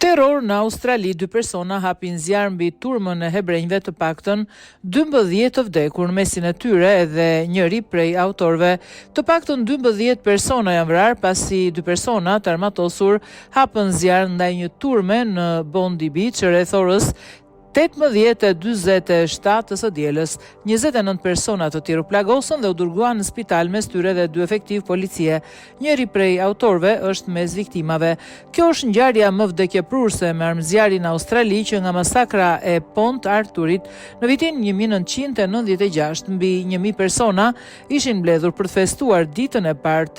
Terror në Australi, 2 persona hapin zjarr mbi turmën e hebrejve, të paktën 12 të vdekur, mesin e tyre edhe njëri prej autorëve. Të paktën 12 persona janë vrarë pasi 2 persona të armatosur hapën zjarr ndaj një turme në Bondi Beach rreth orës 18:47 së dielës. 29 persona të tjerë plagosën dhe u dërguan në spital, mes tyre dhe 2 efektiv policie. Njëri prej autorëve është mes viktimave. Kjo është ngjarja më vdekjeprurse me armëzjarri në Australi që nga masakra e Pont Arthurit në vitin 1996. Mbi 1000 persona ishin mbledhur për të festuar ditën e parë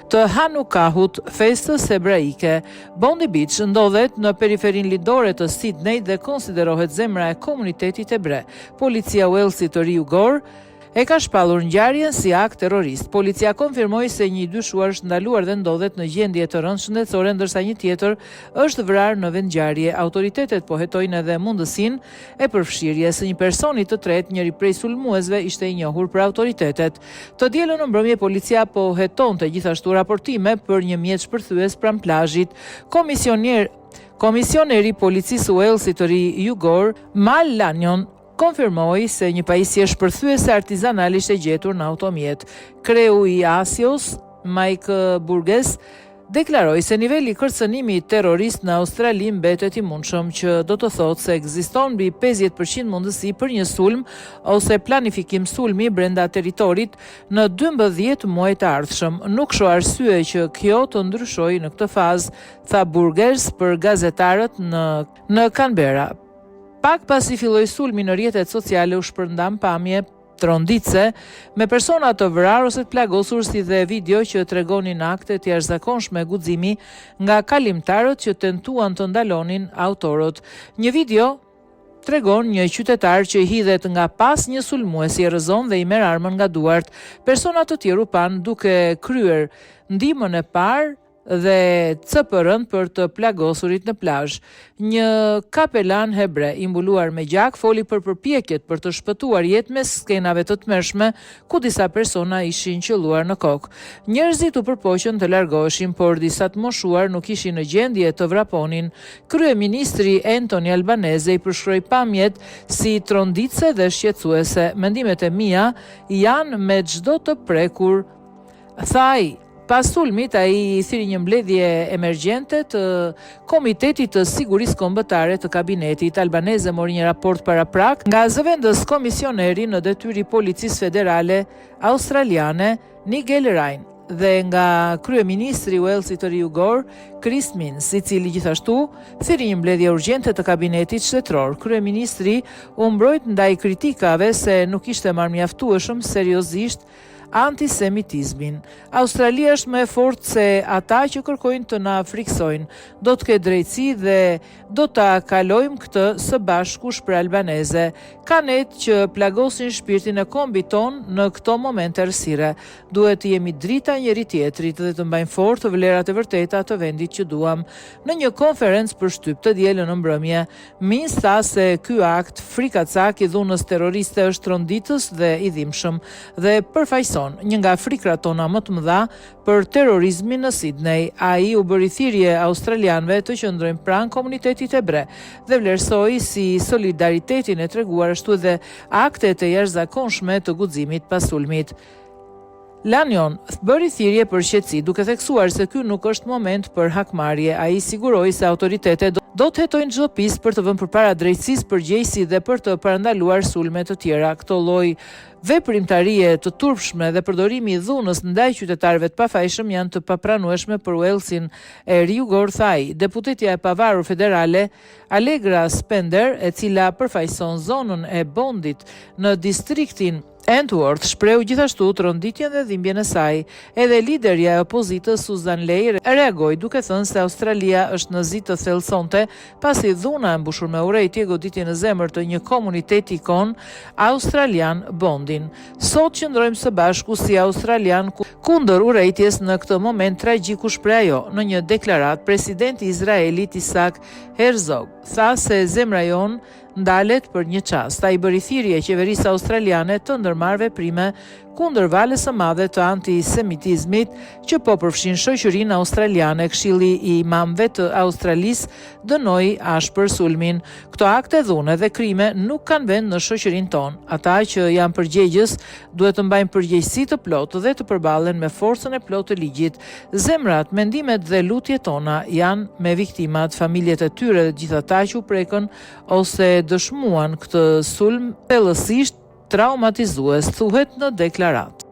të Hanukahut, festës hebraike. Bondi Beach ndodhet në periferinë lindore të Sydney dhe konsiderohet zemra e komunitetit hebre. Policia Walesit të Riu Gore e ka shpallur ngjarjen si akt terrorist. Policia konfirmoi se një i dyshuar është ndaluar dhe ndodhet në gjendje të rëndë shëndetësore, ndërsa një tjetër është vrarë në vendngjarje. Autoritetet po hetojnë edhe mundësinë e përfshirjes së një personi të tretë, njëri prej sulmuesve ishte i njohur për autoritetet. Të dielën në mbrëmje policia po hetonte gjithashtu raportime për një mjet shpërthyes pranë plazhit. Komisioneri policisë Walesit të Riu Gore, Mal Lanyon, konfirmoi se një pajisje shpërthyese artizanale ishte gjetur në automjet. Kreu i Asios, Mike Burgess, deklaroi se niveli i kërcënimit terrorist në Australi mbetet i mundshëm, që do të thotë se ekziston mbi 50% mundësi për një sulm ose planifikim sulmi brenda territorit në 12 muaj të ardhshëm. Nuk shoh arsye që kjo të ndryshojë në këtë fazë, tha Burgers për gazetarët në Canberra. Pak pasi filloi sulmi në rrjetet sociale u shpërndan pamje tronditse me persona të vrarë ose të plagosur, si dhe video që tregonin akte të jashtëzakonshme guximi nga kalimtarët që tentuan të ndalonin autorët. Një video tregon një qytetar që hidhet nga pas një sulmuesi, e rrëzon dhe i merr armën nga duart. Persona të tjerë u pan duke kryer ndihmën e parë dhe CPR-n për të plagosurit në plazh. Një kapelan hebre i mbuluar me gjak foli për përpjekjet për të shpëtuar jetë mes skenave të tmerrshme ku disa persona ishin qelluar në kokë. Njerëzit u përpoqën të largoheshin, por disa të moshuar nuk ishin në gjendje të vraponin. Kryeministri Anthony Albanese i përshkroi pamjet si tronditse dhe shqetësuese. Mendimet e mia janë me çdo të prekur, tha ai. Pas sulmit, ai thiri një mbledhje emergjente të Komitetit të Sigurisë Kombëtare të Kabinetit. Albanese mori një raport paraprak nga zëvendës komisioneri në detyrë i Policisë Federale Australiane, Nigel Ryan, dhe nga kryeministri i Walesit të Riu Gore, Chris Minns, i cili gjithashtu thiri një mbledhje urgjente të kabinetit shtetëror. Kryeministri u mbrojt ndaj kritikave se nuk ishte marrë mjaftueshëm seriozisht antisemitizmin. Australia është më e fortë se ata që kërkojnë të na friksojnë. Do të ketë drejtësi dhe do ta kalojmë këtë së bashku, shpreh Albanese. Ka net që plagosin shpirtin e kombit ton në këto momente errësire. Duhet të jemi drita njëri tjetrit dhe të mbajmë fort vlerat e vërteta të vendit që duam. Në një konferencë për shtyp të dielën në mbrëmje, Minns tha se ky akt frikacak i dhunës terroriste është tronditës dhe i dhimbshëm dhe përfaqëson një nga frikrat tona më të mëdha për terrorizmin në Sydney. Ai u bëri thirrje australianëve të qëndrojnë pranë komunitetit hebre dhe vlerësoi si solidaritetin e treguar, ashtu edhe aktet e jashtëzakonshme të guximit pas sulmit. Lanyon bëri thirrje për qetësi, duke theksuar se ky nuk është moment për hakmarrje. Ai siguroi se autoritetet do të hetojnë çdo pistë për të vënë përpara drejtësisë përgjegjësi dhe për të parandaluar sulme të tjera. Këto lloj veprimtarie të turpshme dhe përdorimi i dhunës ndaj qytetarëve të pafajshëm janë të papranueshme për Walesin e Riu Gore, tha ai. Deputetja e pavarur federale Allegra Spender, e cila përfaqëson zonën e Bondit në distriktin Entworth, shpreu gjithashtu tronditjen dhe dhimbjen e saj. Edhe liderja e opozitës Susan Ley reagoi duke thënë se Australia është në zi të thellësonte pasi dhuna e mbushur me urrejtje goditi në zemër të një komuniteti ikon australian, Bondin. Sot qëndrojmë së bashku si australian kundër urrejtjes në këtë moment tragjik, shpreh ajo. Në një deklaratë, presidenti i Izraelit Isaac Herzog tha se zemra jon ndalet për një çast. Ai bëri thirrje qeverisë australiane të ndërmarrë veprime kundër valës së madhe të antisemitizmit që po përfshin shoqërinë australiane. Këshilli i imamëve të Australisë dënoi ashpër sulmin. Këto akte dhune dhe krime nuk kanë vend në shoqërinë tonë. Ata që janë përgjegjës duhet të mbajnë përgjegjësi të plotë dhe të përballen me forcën e plotë të ligjit. Zemrat, mendimet dhe lutjet tona janë me viktimat, familjet e tyre dhe gjithë ata që u prekën ose dëshmuan këtë sulm thellësisht traumatizues, thuhet në deklaratë.